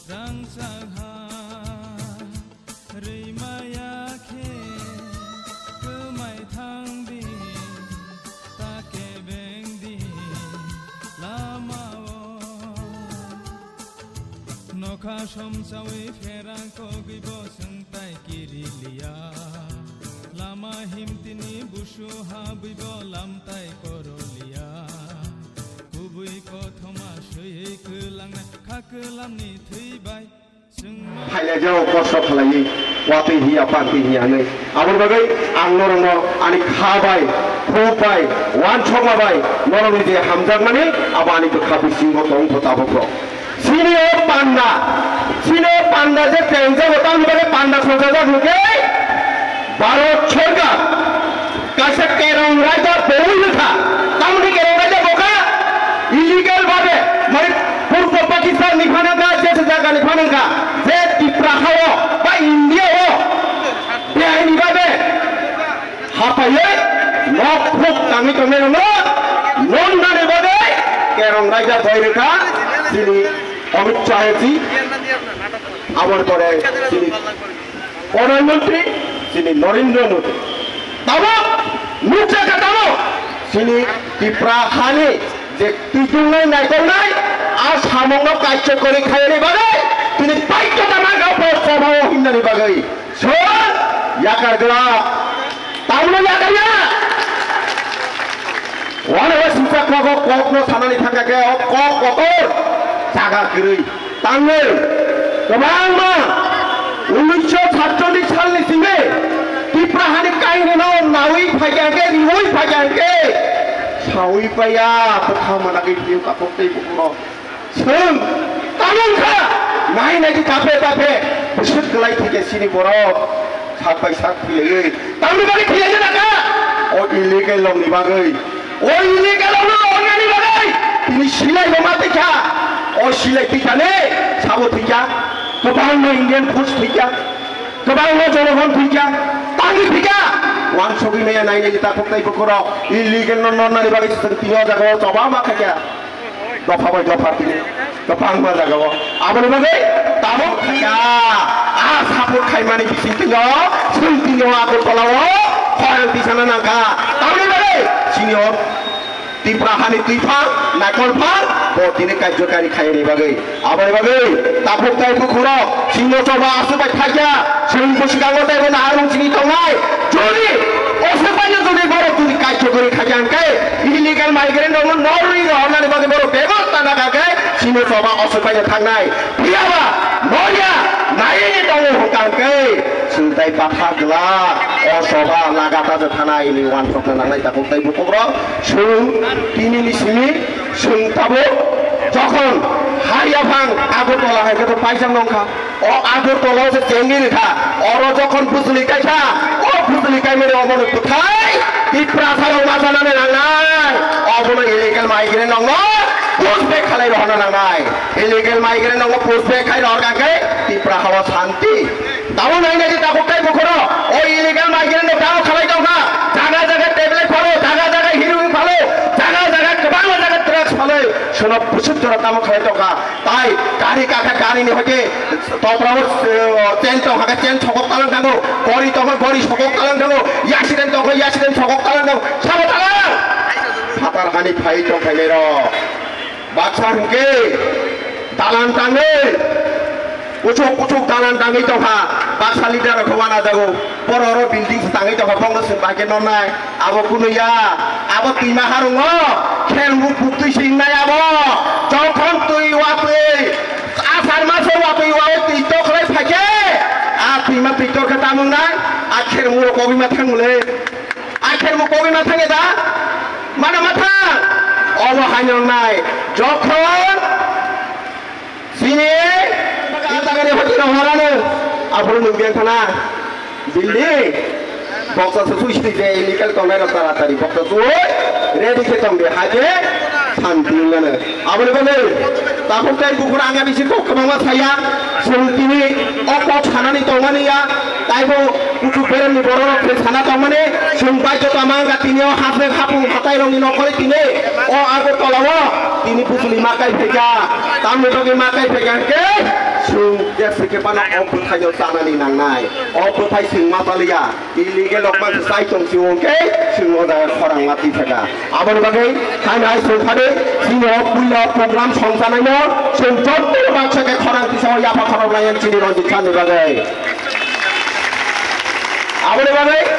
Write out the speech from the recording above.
रांसाहा रैमायाखे गोमाय थांदि ताके बेंदि लामाओ नखा समसावै फेरांखौ गैबो सोंताय किरिलिया लामा हिमतिनि बुसु हाबैबो लामताय करलिया गुबै कथमा सयै खोलांना खाखोलामनि थैबाय फाइलाजों खस्थ' खालायो वातै हिया पार्टी हियानै आबर बागै आं नरंनो आनि खाबाय फुबाय वानसमाबाय नरंनि जे हामजागमानि आबानि खाबु सिंह दं फताबफ्र सिनियो पान्डा जे ट्रेनजों होतां बागै पान्डा संसाजा हुके भारत सरकार कासे केरं राजा बहु था तामनि केरं राजा बोका इलीगल भावे माने पूर्व पाकिस्तान निफानांगा जैसे जागा निफानांगा जे टिप्रा हावो बा इंडिया हो बेहायनि भावे हापायै नक फुक तांनि तंने नंगो नन नाने भावे केरं राजा भैरखा सिनि अमित शाह जी आवर परे सिनि प्रधानमंत्री सिनि नरेंद्र मोदी ताबो मुख्य कथानो सिनि टिप्रा हानि जे तिजुंनाय नायगौनाय आर सामंनो कायच करि खायनि बागै तिनि बायद्धता मागाव प्रस्ताव हिन्नानि बागै सोर याकारगला तावनो याकाया वानवा सिसाखौ ककनो सानानै थांगाके क कतर जागा गरै ताङो गोबां मा 1947 सालनि सिङै टिप्रा हानि काहिनिनो नावै फायगाके रिवै फायगाके सावै पाया पथामनाखै बियो कापकतै बुकुरो सों तामंखा नायनायनि थाफे बिसोर गलाय थैके सिनि बर' सातबाय सात फैयै तामनि बागै फैयै नाका अ इलिगेल लंनि बागै अ इलिगेल लंनि बागै तिनि सिलाय बमा थैखा अ सिलाय थैखाने साबो थैखा गोबां इन्डियान फर्स थैखा गोबां जनगण थैखा तांनि थैखा वान सगिनाया नायनायनि थाफे बुकुरो इलिगेल नननानि बागै तिनिया जागाव जबा मा खाया दफा बाय दफा तिनि गोबां मा जागाव आबोनि बागै ताबो खाया आ सापो खायमानि बिसिंतिनो सोंतिनो आगो तलाव खयल दिसाना नागा ताबोनि बागै सिनियर टिप्रा हानि टिफा नायकलफा बतिनि कार्यकारी खायनि बागै आबोनि बागै ताबो ताय बुकुरो सिंनो जबा आसुबाय थाया जों बुसिगांगो तायबो नाहारं सिनि तंनाय जरि असुबायनो जरि बर तुनि कार्यकारी खायांके इलिगेल माइग्रेन्ट दङ नरनि रहनानि बागै बर बेबस्था नागाके सिनो जबा असुबायनो थांनाय फैयाबा नरिया नायनि दङ हुकांके सुंताय बाथा गला असबा लागाताजो थानाय नि वान थकना नांनाय ताखौ ताय बुकुरो सुं तिनिनि सिनि सुंताबो যখন হারিয়াভাং আগরতলা হয় কত পাইসাম নংখা ও আগরতলা যে চেঙ্গি লেখা অর যখন বুঝলি কাইছা ও বুঝলি কাই মেরে অবন কোথায় টিপ্রা ছাড়াও মাঝানানে নাঙাই অবন ইলিগেল মাইগ্রেন্ট নং পোস্টবে খালাই রহনা নাঙাই ইলিগেল মাইগ্রেন্ট নং পোস্টবে খাই রহগাকে টিপ্রা হাওয়া শান্তি তাও নাই নাকি তাবো কাই বকরো ও ইলিগেল মাইগ্রেন্ট তাও খালাই দাও না জায়গা জায়গা ট্যাবলেট ফালো জায়গা জায়গা হিরোইন ফালো জায়গা জায়গা গোবাং জায়গা ট্রাক্স ফালো শোনো প্রচুর জোর তামো খাই টাকা তাই গাড়ি কাকা গাড়ি নি হকে তপরাও চেন তো হাকা চেন ছকক তালাং দাও গড়ি তো গড়ি ছকক তালাং দাও অ্যাক্সিডেন্ট তো অ্যাক্সিডেন্ট ছকক তালাং দাও সাবো তালাং ফাতার হানি ফাই তো ফাইলে র বাদশা হুকে তালাং টাঙে उचुक दालान दाङै दहा बाक्सा लिडार खवाना जागौ बर' बिल्डिं दाङै दहा फावनो सोंबाके ननाय आबो कुनुया आबो तिमा हारुङ खेलबु फुक्तै सिंनाय आबो जखन तुइ वातै आसार मास वातै वावै तितो खरै फाके आ तिमा तितो खता मुंना आखेर मु कबि मा थांमुले आखेर मु कबि मा थाङे दा माना माथा अबो हायननाय जखन सिने तागारे हटिनो हरानो आफुर नुबियां थाना बिल्डिं बक्सा सुइस्ति जे इलिगेल तंनाय रातारातारि बक्सा सुइ रेडी के तंबे हाजे शान्ति गानो आबोले बने ताफुरताय बुकुर आंगा बिसि कखमामा थाया सोंतिनि अक थानानि तंमानिया ताइबो कुटु बेरनि बरनो फे थाना तंमाने सोंबाय तो तामा गातिनियाव हाफे हाफु हाताय रंनि नखरे तिने अ आगो तलाव तिनि पुसुलि माकाय फेगा तामनि बगे माकाय फेगा के जों देशके पाना अबथायाव जानानै नांनाय अबथाय जों माबालिया इलिगेल अकमान साइ चंसिवंके जों अदा खरां माति थागा आबर बागै हानाय सरखारे जिनो पुला प्रग्राम संजानायनो जों जत्तो बाछाके खरां तिसाव याफा खरां लायन चिनि रंजित खानि बागै आबर बागै